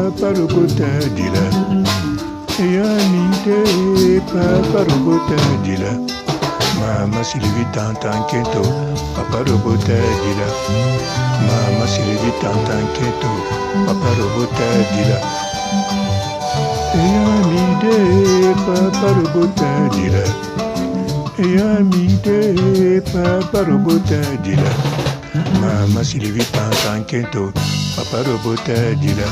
papa robota dila. Yamide papa robota dila. Mama Sylvie tantan kento, papa robota dila. Mama Sylvie tantan kento, papa robota dila. Yamide papa robota dila. Yamide papa robota dila. Mama Sylvie tantan kento, papa robota dila.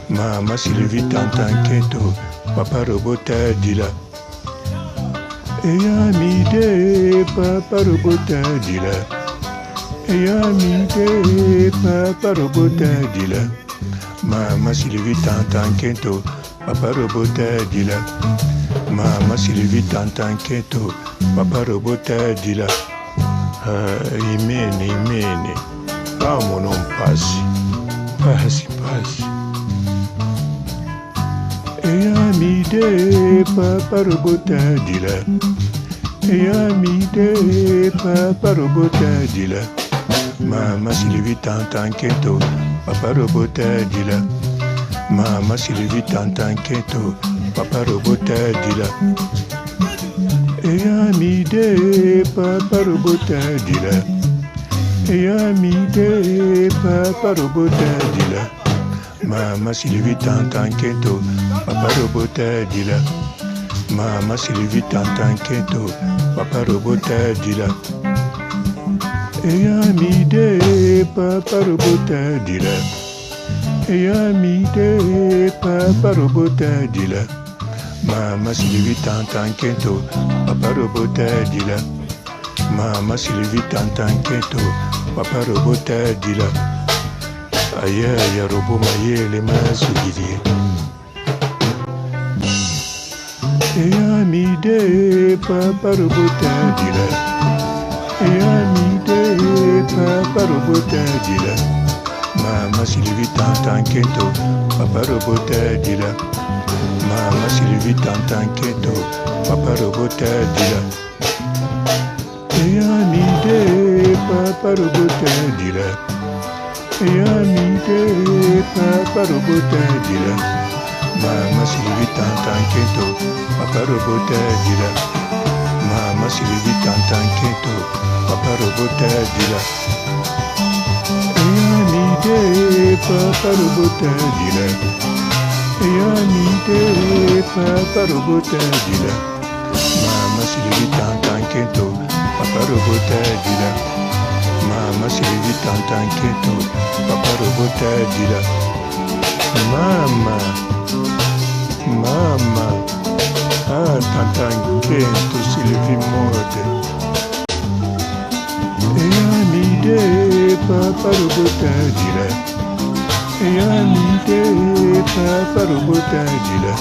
Mama Sylvie tantan kento, papa robota dila. Yamide papa robota dila. Yamide papa robota dila. Mama Sylvie tantan kento, papa robota dila. Mama Sylvie tantan kento, papa robota dila. Imene. Amo non passi. Passi. Yamide papa robota dila. Yamide papa robota dila. Mama Sylvie tantan kento, papa robota dila. Mama Sylvie tantan kento, papa robota dila. Yamide papa robota dila. Yamide papa robota dila. Mama Sylvie tantan kento, papa robota dila. Mama Sylvie tantan kento, papa robota dila. Yamide papa robota dila. Yamide papa robota dila. Mama Sylvie tantan kento, papa robota dila. Mama Sylvie tantan kento, papa robota dila. Aya ya robo mayele masugiri. Yamide papa robota dila. Yamide papa robota dila. Mama Sylvie tantan kento, papa robota dila. Mama Sylvie tantan kento, papa robota dila. Yamide papa robota dila. Yamide papa robota dila. Mama Sylvie tantan kento, papa robota dila. Mama Sylvie tantan kento, papa robota dila. Yamide papa robota dila. Yamide papa robota dila. Mama Sylvie tantan kento, papa robota dila. Mama Sylvie tantan kento, papa robota dila. Mama, tantan kento Sylvie morde. Yamide papa robota dila. Yamide papa robota dila.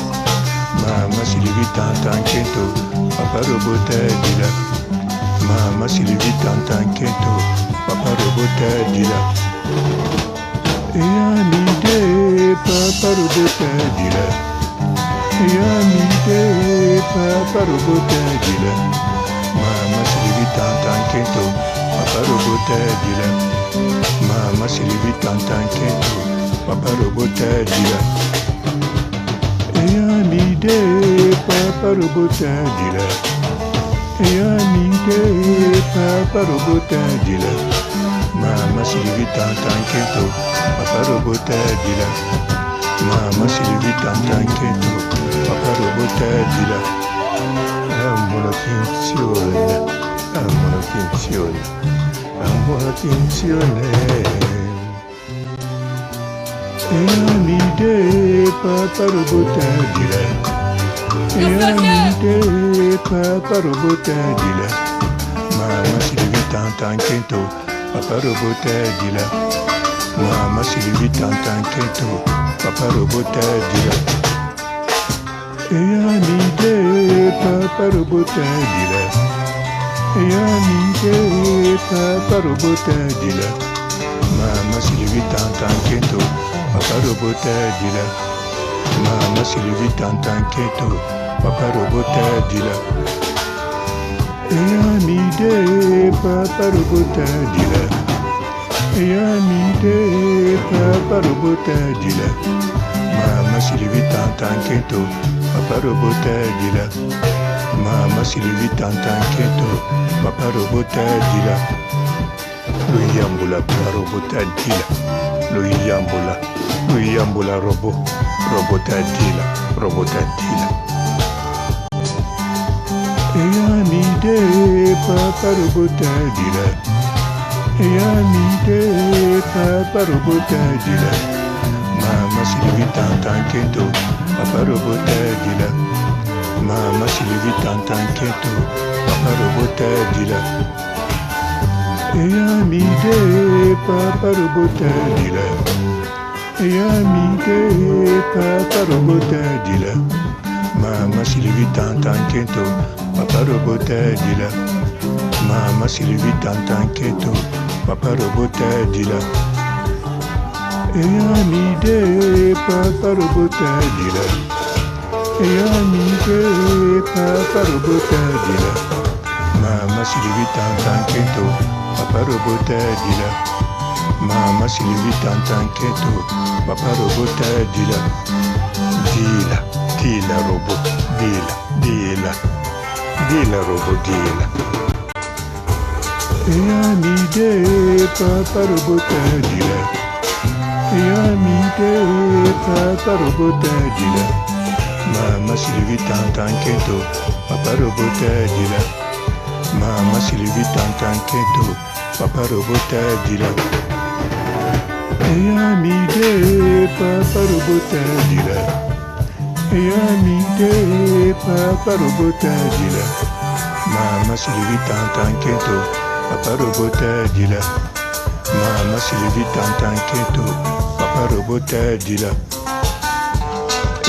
Mama Sylvie tantan kento, papa robota dila. Mama Sylvie tantan kento, papa robota dila. Yamide papa robota dila. Yamide papa robota dila. Mama Sylvie tantan kento, papa robota dila. Mama Sylvie tantan kento, papa robota dila. Yamide papa robota dila. Yamide papa robota dila. Mama Sylvie tantan kento, papa robota dila. Mama Sylvie tantan kento, papa robota dila. Amore attenzione. Yamide papa robota dila. Yamide papa robota dila. Mama Sylvie tantan kento, papa robota dila. Mama Sylvie tantan kento, papa robota dila. Yamide papa robota dila. Yamide papa robota dila. Mama Sylvie tantan kento, papa robota dila. Mama Sylvie tantan kento, papa robota dila. Yamide papa robota dila. Yamide papa robota dila. Mama Sylvie Tantanketo, Papa Robota Dila. Mama Sylvie Tantanketo, Papa Robota Dila. Luyambula Robota Dila. Luyambula Robota Dila. Robota Dila. Eyamide Papa Robota Dila. Eyamide Papa Robota Dila. Mama Sylvie Tantanketo, Papa Robota Dila. Mama Sylvie Tantanketo, Papa Robota Dila. Eyamide Papa Robota Dila. Eyamide Papa Robota Dila. Mama Sylvie Tantanketo, Papa Robota Dila. Mama Sylvie Tantanketo, Papa Robota Dila. Eyamide Papa Robota Dila. Eyamide Papa Robota Dila. Mama Sylvie Tantanketo, Papa Robota Dila. Mama Sylvie Tantanketo, Papa Robota Dila. Dila robot, Dila robot, Dila. Eyamide Papa Robota Dila. Eyamide Papa Robota Dila. Mama Sylvie Tantanketo, Papa Robota Dila. Mama Sylvie Tantanketo, Papa Robota Dila. Eyamide Papa Robota Dila. Eyamide Papa Robota Dila. Mama Sylvie Tantanketo, Papa Robota Dila. Mama Sylvie Tantanketo, Papa Robota Dila.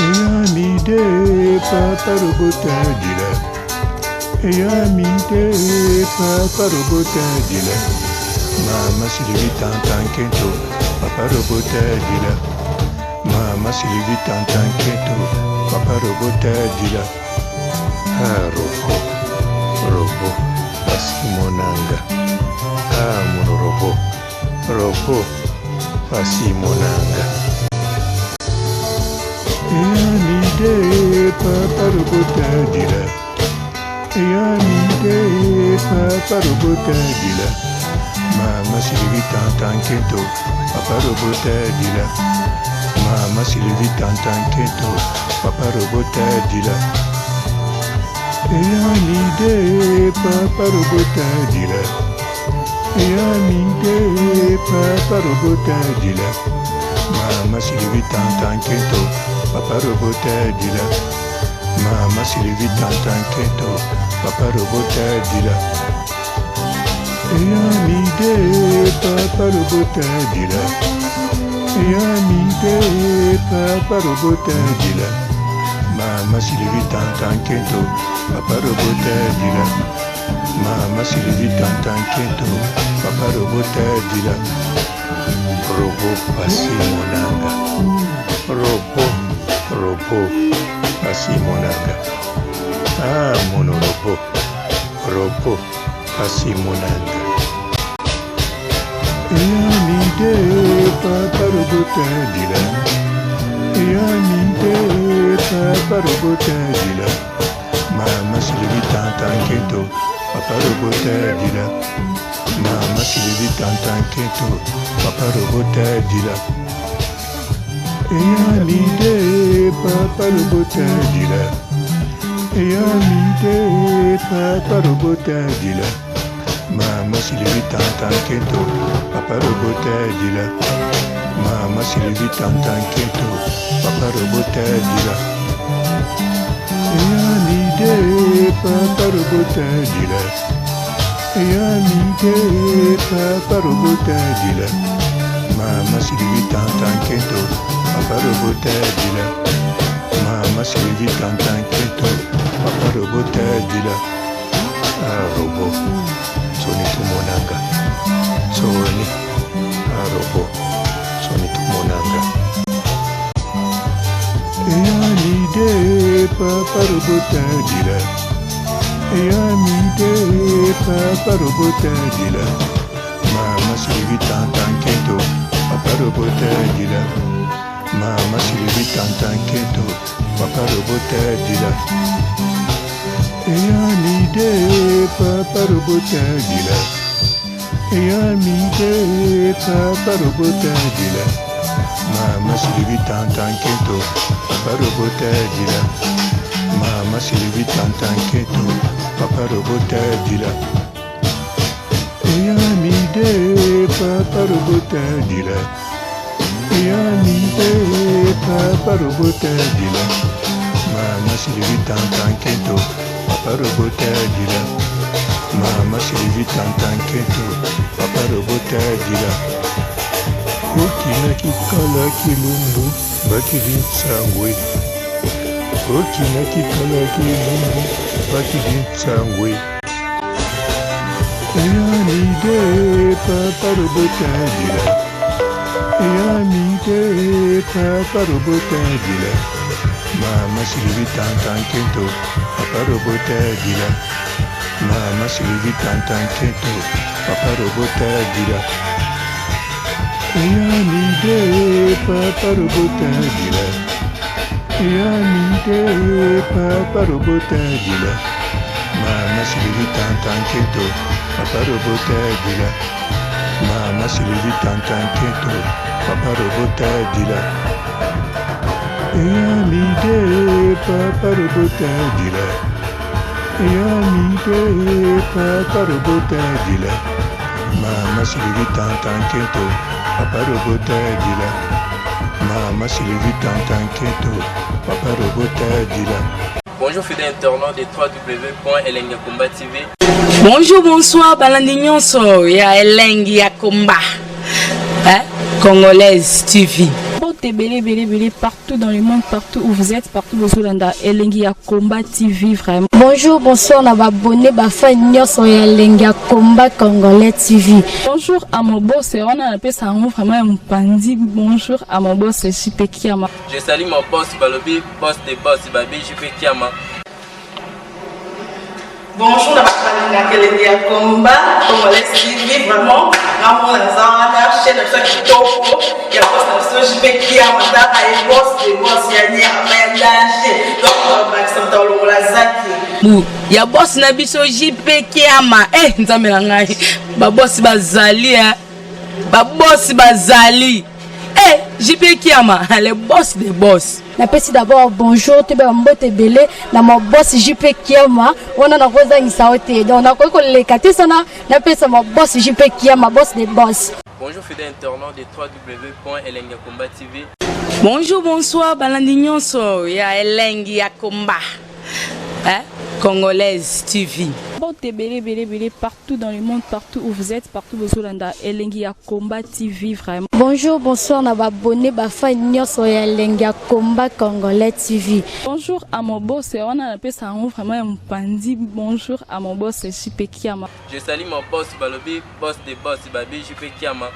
Eyamide Papa Robota Dila. Eyamide Papa Robota Dila. Mama Sylvie Tantanketo, Papa Robota Dila. Mama Sylvie Tantanketo, Papa Robota Dila. Robo, Pasimonanga. Mono Robo, Pasimonanga. Eyamide Papa Robota Dila. Eyamide Papa Robota Dila. Mama Sylvie Tantanketo, Papa Robota Dila. Mama Sylvie Tantanketo, Papa Robota Dila. Eyamide Papa Robota Dila. Eyamide Papa Robota Dila. Mama Sylvie Tantanketo, Papa Robota Dila. Mama Sylvie Tantanketo, Papa Robota Dila. Eyamide Papa Robota Dila. Eyamide Papa Robota Dila. Mama Sylvie Tantanketo, Papa Robota Dila. Mama Sylvie Tantanketo, Papa Robota Dila. Robo Pasimonanga. Robo Pasimonanga. Mono Robo Pasimonanga. Eyamide Papa Robota Dila. Eyamide Papa Robota Dila. Mama Sylvie Tantanketo, Papa Robota Dila. Mama Sylvie Tantanketo, Papa Robota Dila. Eyamide Papa Robota Dila. Eyamide Papa Robota Dila. Mama Sylvie Tantanketo, Papa Robota Dila. Mama Sylvie Tantanketo, Papa Robota Dila. Eyamide Papa Robota Dila. Eyamide Papa Robota Dila. Mama Sylvie Tantanketo, Papa Robota Dila. Mama Sylvie Tantanketo, Papa Robota Dila. Robo, Soni Tumonanga. Soni, Robo, Soni Tumonanga. Eyamide Papa Robota Dila. Eyamide Papa Robota Dila. Mama Sylvie Tantanketo, Papa Robota Dila. Mama Sylvie Tantanketo, Papa Robota Dila. Eyamide, Papa Robota Dila. Eyamide, Papa Robota Dila. Mama Sylvie Tantanketo, Papa Robota Dila. Mama Sylvie Tantanketo, Papa Robota Dila. Eyamide, Papa Robota Dila. Eyamide, Papa Robota Dila. Mama Sylvie Tantanketo, Papa Robota Dila. Mama Sylvie Tantanketo, Papa Robota Dila. Okina kikala kilumbu, bakili sangwe. Okina kikala kilumbu, bakili sangwe. Eyamide, Papa Robota Dila. Eyamide, Papa Robota Dila. Mama Sylvie Tantanketo, Papa Robota Dila. Mama Sylvie Tantanketo, Papa Robota Dila. Eyamide, Papa Robota Dila. Eyamide, Papa Robota Dila. Mama Sylvie Tantanketo, Papa Robota Dila. Mama Sylvie Tantanketo, Papa Robota Dila. Eyamide, Papa Robota Dila. Eyamide, Papa Robota Dila. Mama Sylvie Tantanketo, Papa Robota Dila. Mama Sylvie Tantanketo, Papa Robota Dila. Bonjour fidèles internautes de www.elengiakomba TV. Bonjour, bonsoir, balandi nyonso ya Elengi ya Komba, Congolaise TV. Belé partout dans le monde, partout où vous êtes, partout où vous êtes, Elengi ya Komba TV vraiment. Bonjour, bonsoir, on va abonner bafa nyonso ya Elengi ya Komba Congolais TV. Bonjour à mon boss, on a appelé ça vraiment un pandi. Bonjour à mon boss, JP Kiama. Je salue mon boss Balobi, boss de boss Babi, JP Kiama. Bonjour, la famille Elengi ya Komba Congolais TV vraiment. Ramon Lazana, chef de chaque topo, il y a boss de JP Kiama, et boss de boss yani Amandache, donc Maxime Tolong Lazaki. Ya boss na biso JP Kiama, nzambe na ngai. Ba boss bazali ba boss bazali. JP Kiama, le boss des boss. Napesi d'abord bonjour, te ba mbote belé na mon boss JP Kiama, on a na rosa ngisaote. Donc na ko le katisa na napesa mon boss JP Kiama, boss des boss. Bonjour fidèles internautes de www.elengiakomba TV. Bonjour, bonsoir, balandi nyonso ya Elengi ya Komba, Congolaise TV. Belé partout dans le monde, partout où vous êtes, partout où vous êtes, Elengi ya Komba TV vraiment. Bonjour, bonsoir, on va abonner bafa nyonso ya Elengi ya Komba Congolais TV. Bonjour à mon boss, on a appelé ça vraiment un pandi. Bonjour à mon boss, JP Kiama. Je salue mon boss Balobi, boss de boss Babi, JP Kiama.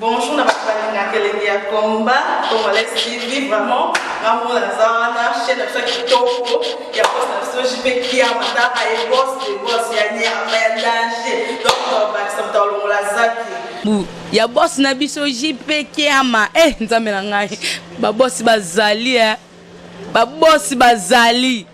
Bonjour, la famille Elengi ya Komba Congolais TV vraiment. Ramon Lazana, chef de chaque topo, il y a boss de JP Kiama, et boss de boss yani Amandache, donc Maxime Tolong Lazaki. Ya boss na biso JP Kiama, nzambe na ngai. Ba boss bazali ba boss bazali.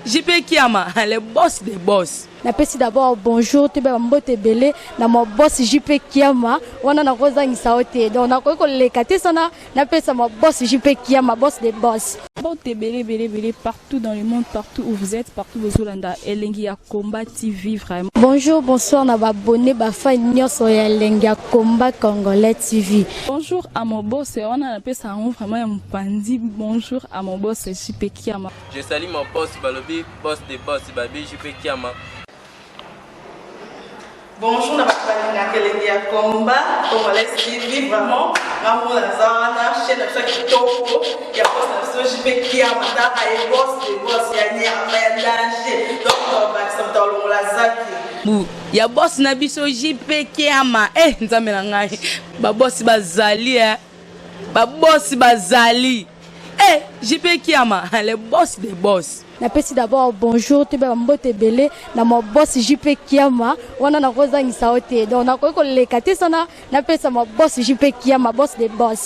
JP Kiama, le boss des boss. Napesi d'abord bonjour, te ba mbote belé na mon boss JP Kiama, on a na rosa ngisaote. Donc na ko le katisa na napesa mon boss JP Kiama, boss des boss. Belé partout dans le monde, partout où vous êtes, partout où vous êtes, Elengi ya Komba TV vraiment. Bonjour, bonsoir, on va abonner bafa nyonso ya Elengi ya Komba Congolais TV. Bonjour à mon boss, on a appelé ça vraiment un pandi. Bonjour à mon boss, JP Kiama. Je salue mon boss Balobi, boss de boss Babi, JP Kiama. Bonjour, la famille Elengi ya Komba Congolais TV vraiment. Ramon Lazana, chef de chaque topo, il y a boss de JP Kiama, et boss de boss yani Amandache, donc Maxime Tolong Lazaki. Ya boss na biso JP Kiama, nzambe na ngai. Ba boss bazali ba boss bazali. Eh, JP Kiama, le boss des boss. Napesi d'abord bonjour te ba mbote belé na mo boss JP Kiama wana na koza ngisa ote donc na ko lekate sana napesa mo boss JP Kiama boss des boss.